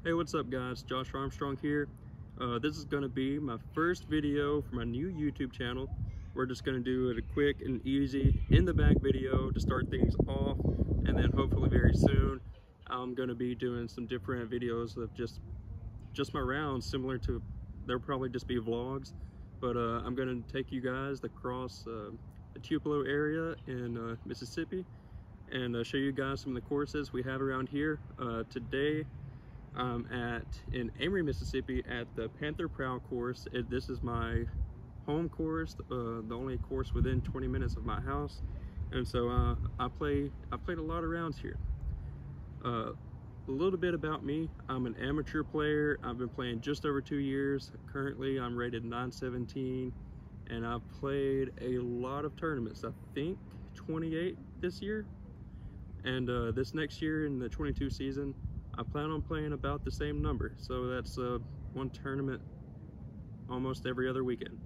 Hey, what's up guys? Josh Armstrong here. This is going to be my first video for my new YouTube channel. We're just going to do it a quick and easy in the bag video to start things off, and then hopefully very soon I'm going to be doing some different videos of just my rounds, similar to, there'll probably just be vlogs, but I'm going to take you guys across the Tupelo area in Mississippi and show you guys some of the courses we have around here. Today I'm in Avery, Mississippi at the Panther Prow course. This is my home course, the only course within 20 minutes of my house, and so I played a lot of rounds here. A little bit about me: I'm an amateur player. I've been playing just over 2 years. Currently I'm rated 917, and I've played a lot of tournaments. I think 28 this year, and this next year in the 22 season I plan on playing about the same number, so that's one tournament almost every other weekend,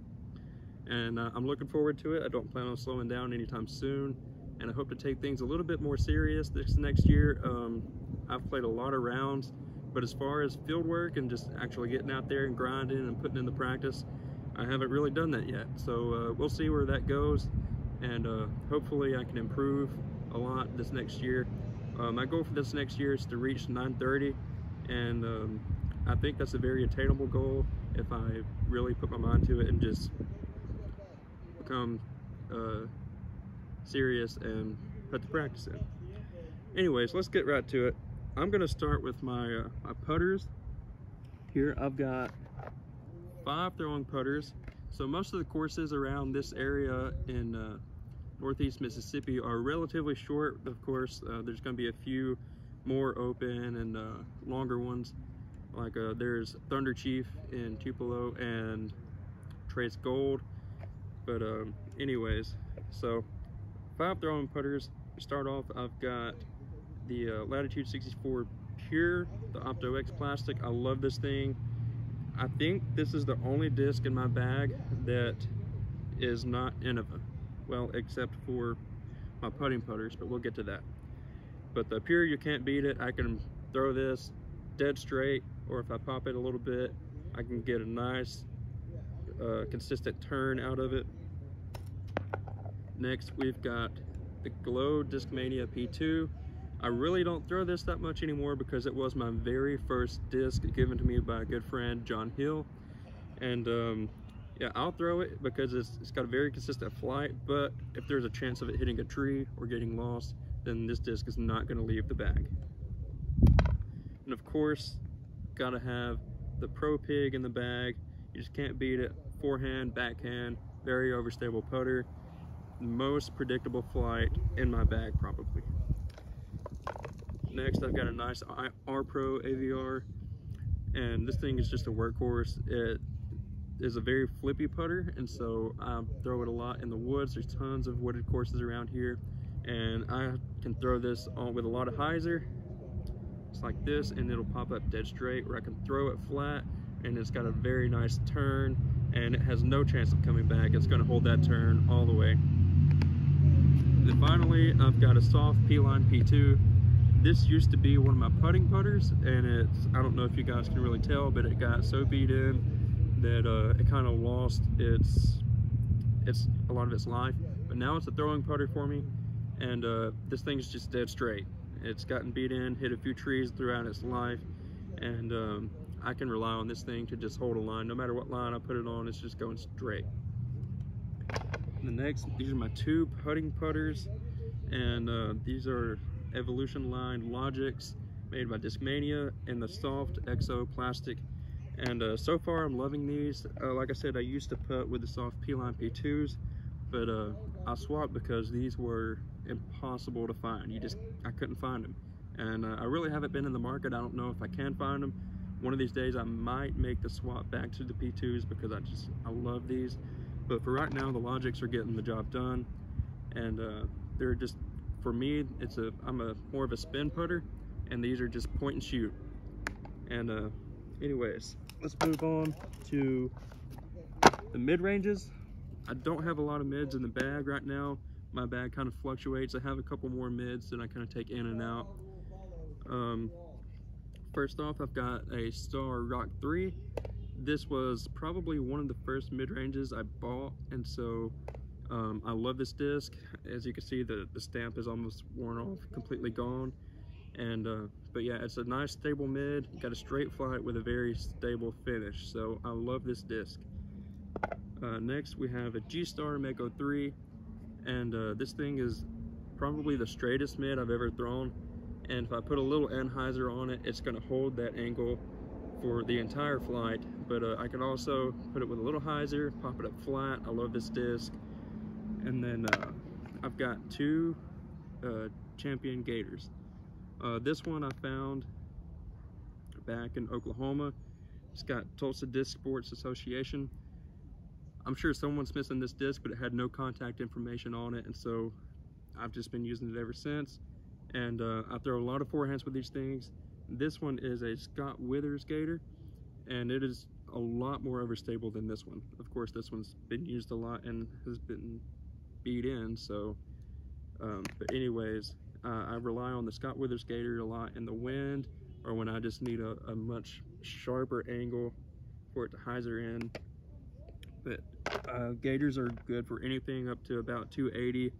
and I'm looking forward to it. I don't plan on slowing down anytime soon, and I hope to take things a little bit more serious this next year. I've played a lot of rounds, but as far as field work and just actually getting out there and grinding and putting in the practice, I haven't really done that yet. So we'll see where that goes, and hopefully I can improve a lot this next year. My goal for this next year is to reach 930, and I think that's a very attainable goal if I really put my mind to it and just become serious and put the practice in. Anyways, let's get right to it. I'm going to start with my putters. Here I've got 5 throwing putters. So most of the courses around this area in Northeast Mississippi are relatively short. Of course, there's going to be a few more open and longer ones, like there's Thunder Chief in Tupelo and Trace Gold. But anyways, so 5 throwing putters. To start off, I've got the Latitude 64 Pure, the Opto X plastic. I love this thing. I think this is the only disc in my bag that is not Innova. Well, except for my putting putters, but we'll get to that. But the Pure, you can't beat it. I can throw this dead straight, or if I pop it a little bit, I can get a nice consistent turn out of it. Next, we've got the Glow Discmania P2. I really don't throw this that much anymore because it was my very first disc given to me by a good friend, John Hill. And yeah, I'll throw it because it's got a very consistent flight, but if there's a chance of it hitting a tree or getting lost, then this disc is not going to leave the bag. And of course, gotta have the Pro Pig in the bag. You just can't beat it. Forehand, backhand, very overstable putter. Most predictable flight in my bag, probably. Next, I've got a nice Pro Avr, and this thing is just a workhorse. It is a very flippy putter, and so I throw it a lot in the woods. There's tons of wooded courses around here, and I can throw this on with a lot of hyzer. It's like this, and it'll pop up dead straight, or I can throw it flat, and it's got a very nice turn, and it has no chance of coming back. It's going to hold that turn all the way. Then finally, I've got a soft P-line P2. This used to be one of my putting putters, and I don't know if you guys can really tell, but it got so beat in that it kind of lost a lot of its life. But now it's a throwing putter for me, and this thing's just dead straight. It's gotten beat in, hit a few trees throughout its life, and I can rely on this thing to just hold a line. No matter what line I put it on, it's just going straight. And the next, these are my 2 putting putters, and these are Evolution line Logics made by Discmania in the soft XO plastic. And so far I'm loving these. Like I said, I used to putt with the soft P-line P2s, but I swapped because these were impossible to find. I couldn't find them, and I really haven't been in the market. I don't know if I can find them. One of these days I might make the swap back to the P2s because I love these. But for right now, the Logics are getting the job done, and they're just, for me, I'm more of a spin putter, and these are just point and shoot. And anyways, let's move on to the mid-ranges. I don't have a lot of mids in the bag right now. My bag kind of fluctuates. I have a couple more mids that I kind of take in and out. First off, I've got a Star Rock 3. This was probably one of the first mid-ranges I bought, and so I love this disc. As you can see, the stamp is almost worn off, completely gone. And but yeah, it's a nice stable mid. You got a straight flight with a very stable finish, so I love this disc. Next we have a G-Star Mako 3, and this thing is probably the straightest mid I've ever thrown, and if I put a little anhyzer on it, it's going to hold that angle for the entire flight. But I can also put it with a little hyzer, pop it up flat. I love this disc. And then I've got two Champion Gators. This one I found back in Oklahoma. It's got Tulsa Disc Sports Association. I'm sure someone's missing this disc, but it had no contact information on it, and so I've just been using it ever since. And I throw a lot of forehands with these things. This one is a Scott Withers Gator, and it is a lot more overstable than this one. Of course, this one's been used a lot and has been beat in, so but anyways, I rely on the Scott Withers Gator a lot in the wind, or when I just need a much sharper angle for it to hyzer in. But Gators are good for anything up to about 280.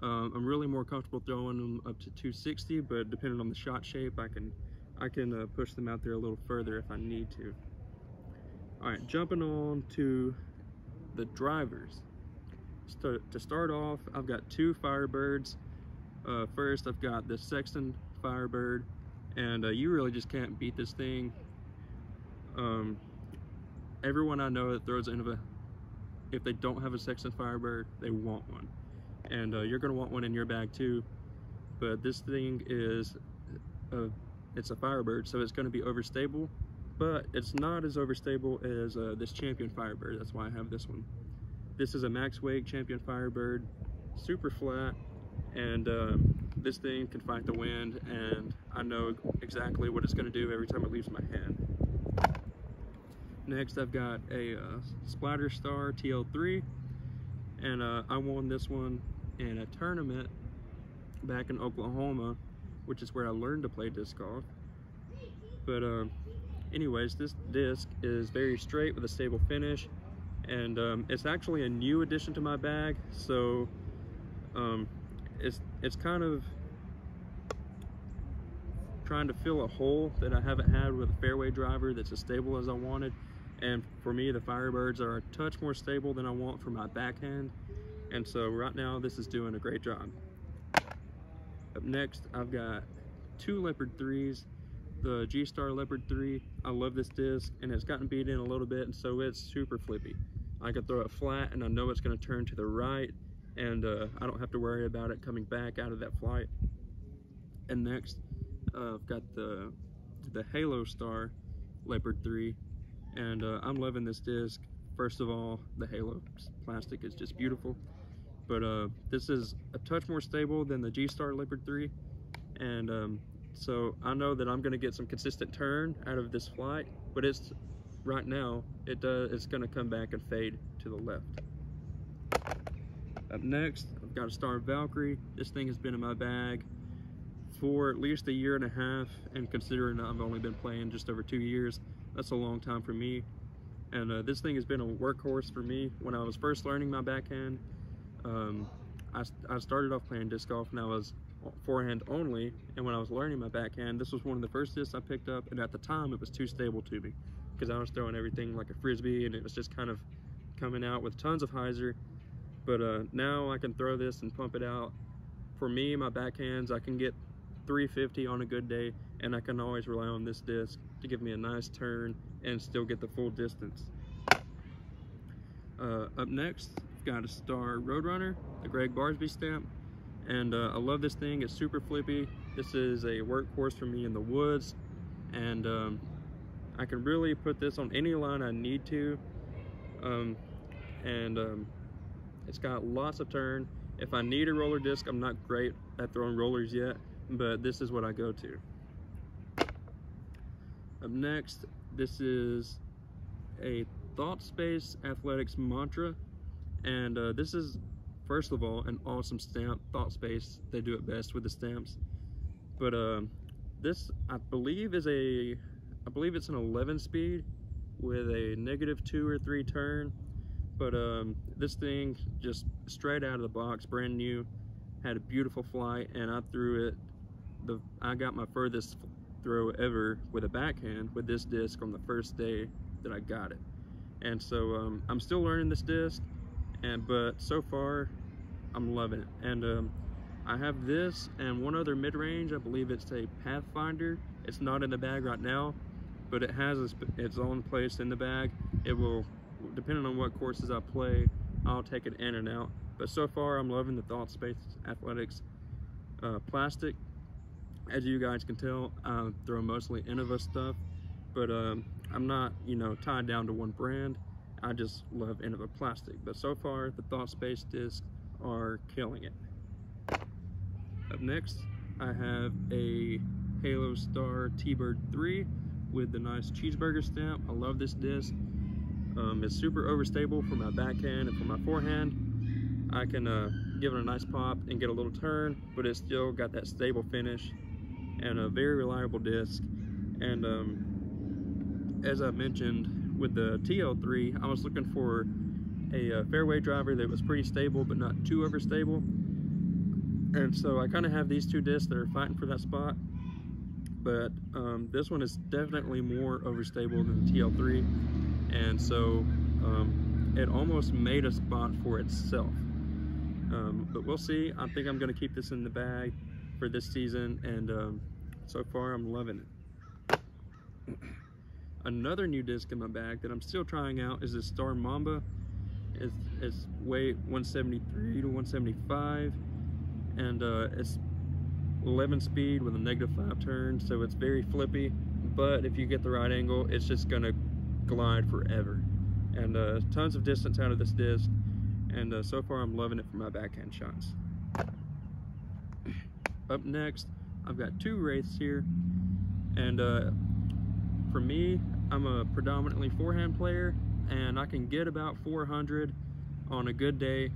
I'm really more comfortable throwing them up to 260, but depending on the shot shape, I can push them out there a little further if I need to. All right, jumping on to the drivers. To start off, I've got two Firebirds. First, I've got the Sexton Firebird, and you really just can't beat this thing. Everyone I know that throws Innova, if they don't have a Sexton Firebird, they want one. And you're going to want one in your bag too. But this thing is, it's a Firebird, so it's going to be overstable, but it's not as overstable as this Champion Firebird. That's why I have this one. This is a max wake Champion Firebird, super flat, and this thing can fight the wind, and I know exactly what it's going to do every time it leaves my hand. Next, I've got a Splatterstar Tl3, and I won this one in a tournament back in Oklahoma, which is where I learned to play disc golf. But anyways, this disc is very straight with a stable finish, and it's actually a new addition to my bag, so it's kind of trying to fill a hole that I haven't had with a fairway driver that's as stable as I wanted. And for me, the Firebirds are a touch more stable than I want for my backhand, and so right now this is doing a great job. Up next, I've got two Leopard Threes, the G-Star Leopard 3. I love this disc, and it's gotten beat in a little bit, and so it's super flippy. I can throw it flat, and I know it's going to turn to the right, and I don't have to worry about it coming back out of that flight. And next, I've got the Halo Star Leopard 3, and I'm loving this disc. First of all, the Halo plastic is just beautiful, but this is a touch more stable than the G-Star Leopard 3, and so I know that I'm going to get some consistent turn out of this flight, but it's right now it's going to come back and fade to the left. Up next, I've got a Star Valkyrie. This thing has been in my bag for at least a year and a half, and considering I've only been playing just over 2 years, that's a long time for me. And this thing has been a workhorse for me. When I was first learning my backhand, I started off playing disc golf and I was forehand only, and when I was learning my backhand, this was one of the first discs I picked up, and at the time it was too stable to me because I was throwing everything like a frisbee, and it was just kind of coming out with tons of hyzer. But now I can throw this and pump it out. For me, my backhands, I can get 350 on a good day, and I can always rely on this disc to give me a nice turn and still get the full distance. Up next, I've got a Star Roadrunner, the Greg Barsby stamp, and I love this thing. It's super flippy. This is a workhorse for me in the woods, and I can really put this on any line I need to, it's got lots of turn. If I need a roller disc, I'm not great at throwing rollers yet, but this is what I go to. Up next, this is a Thought Space Athletics Mantra, and this is, first of all, an awesome stamp. Thought Space, they do it best with the stamps. But this I believe it's an 11 speed with a -2 or 3 turn. But this thing, just straight out of the box, brand new, had a beautiful flight, and I threw it. I got my furthest throw ever with a backhand with this disc on the first day that I got it. And so I'm still learning this disc, but so far I'm loving it. And I have this and one other mid-range. I believe it's a Pathfinder. It's not in the bag right now, but it has its own place in the bag. It will, depending on what courses I play, I'll take it in and out. But so far I'm loving the Thought Space Athletics plastic. As you guys can tell, I throw mostly Innova stuff, but I'm not, tied down to one brand. I just love Innova plastic. But so far, the Thought Space discs are killing it. Up next, I have a Star Tl3 with the nice cheeseburger stamp. I love this disc. It's super overstable for my backhand and for my forehand. I can give it a nice pop and get a little turn, but it's still got that stable finish and a very reliable disc. And as I mentioned with the Tl3, I was looking for a fairway driver that was pretty stable but not too overstable. And so I kind of have these two discs that are fighting for that spot, but this one is definitely more overstable than the Tl3, and so it almost made a spot for itself. But we'll see. I think I'm going to keep this in the bag for this season, and so far I'm loving it. Another new disc in my bag that I'm still trying out is this Star Mamba. It's weight 173 to 175, and it's 11 speed with a -5 turn, so it's very flippy, but if you get the right angle, it's just gonna glide forever. And tons of distance out of this disc, and so far I'm loving it for my backhand shots. Up next, I've got two Wraiths here, and for me, I'm a predominantly forehand player, and I can get about 400 on a good day,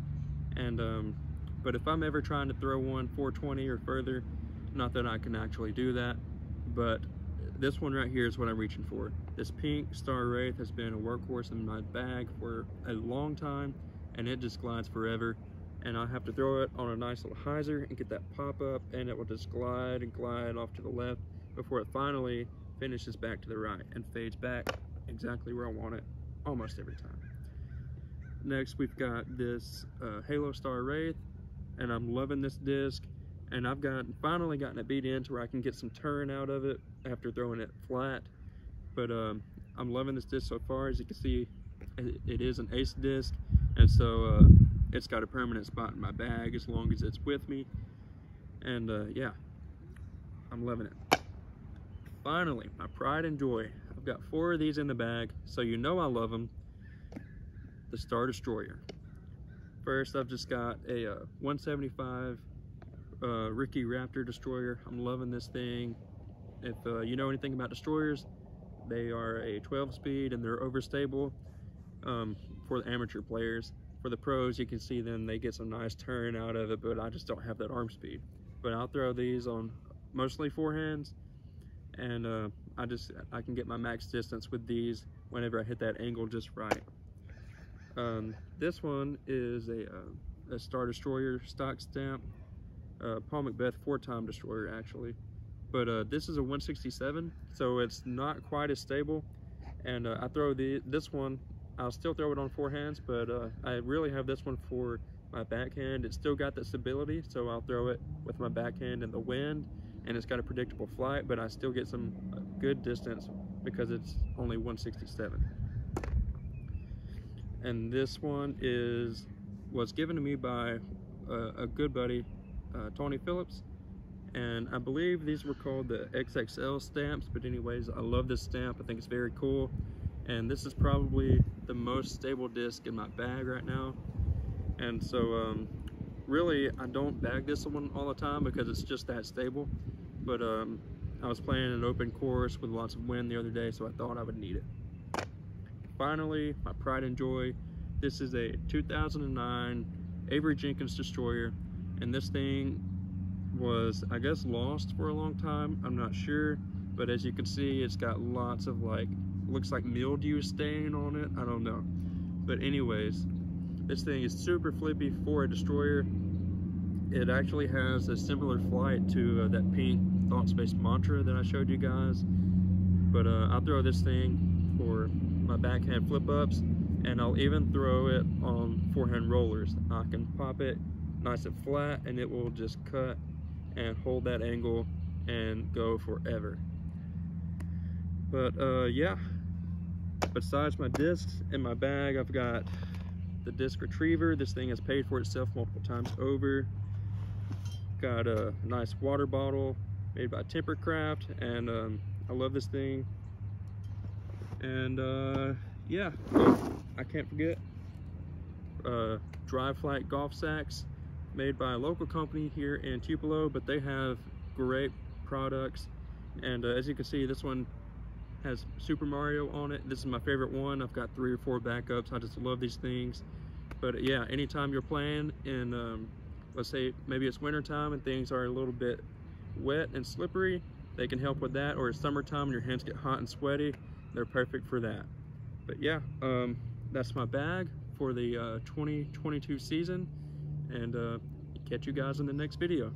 and but if I'm ever trying to throw one 420 or further, not that I can actually do that, but this one right here is what I'm reaching for. This pink Star Wraith has been a workhorse in my bag for a long time, and it just glides forever. And I have to throw it on a nice little hyzer and get that pop up, and it will just glide and glide off to the left before it finally finishes back to the right and fades back exactly where I want it almost every time. Next, we've got this Star Wraith, and I'm loving this disc, and I've finally gotten it beat in to where I can get some turn out of it after throwing it flat. But I'm loving this disc so far. As you can see, it is an ace disc, and so it's got a permanent spot in my bag as long as it's with me. And yeah, I'm loving it. Finally, my pride and joy. I've got 4 of these in the bag, so you know I love them. The Star Destroyer. First, I've just got a 175 Ricky Raptor Destroyer. I'm loving this thing. If you know anything about destroyers, they are a 12 speed and they're overstable for the amateur players. For the pros, you can see them, they get some nice turn out of it, but I just don't have that arm speed. But I'll throw these on mostly forehands, and I can get my max distance with these whenever I hit that angle just right. This one is a Star Destroyer stock stamp, Paul Macbeth 4-time destroyer actually, but this is a 167, so it's not quite as stable. And I throw this one, I'll still throw it on forehands, but I really have this one for my backhand. It's still got that stability, so I'll throw it with my backhand in the wind, and it's got a predictable flight, but I still get some good distance because it's only 167. And this one was given to me by a good buddy, Tony Phillips, and I believe these were called the XXL stamps, but anyways, I love this stamp. I think it's very cool, and this is probably the most stable disc in my bag right now. And so really I don't bag this one all the time because it's just that stable, but I was playing an open course with lots of wind the other day, so I thought I would need it. Finally, my pride and joy. This is a 2009 Avery Jenkins destroyer, and this thing was, I guess, lost for a long time. I'm not sure, but as you can see, it's got lots of looks like mildew stain on it. I don't know, but anyways, this thing is super flippy for a destroyer. It actually has a similar flight to that pink Thought Space Mantra that I showed you guys, but I'll throw this thing for my backhand flip ups, and I'll even throw it on forehand rollers. I can pop it nice and flat and it will just cut and hold that angle and go forever. But yeah, besides my discs in my bag, I've got the disc retriever. This thing has paid for itself multiple times over. Got a nice water bottle made by Tempercraft, and I love this thing. And yeah, I can't forget dry flight golf sacks made by a local company here in Tupelo, but they have great products. And as you can see, this one has Super Mario on it. This is my favorite one. I've got 3 or 4 backups. I just love these things. But yeah, anytime you're playing in let's say maybe it's winter time and things are a little bit wet and slippery, they can help with that. Or it's summertime and your hands get hot and sweaty, they're perfect for that. But yeah, that's my bag for the 2022 season, and catch you guys in the next video.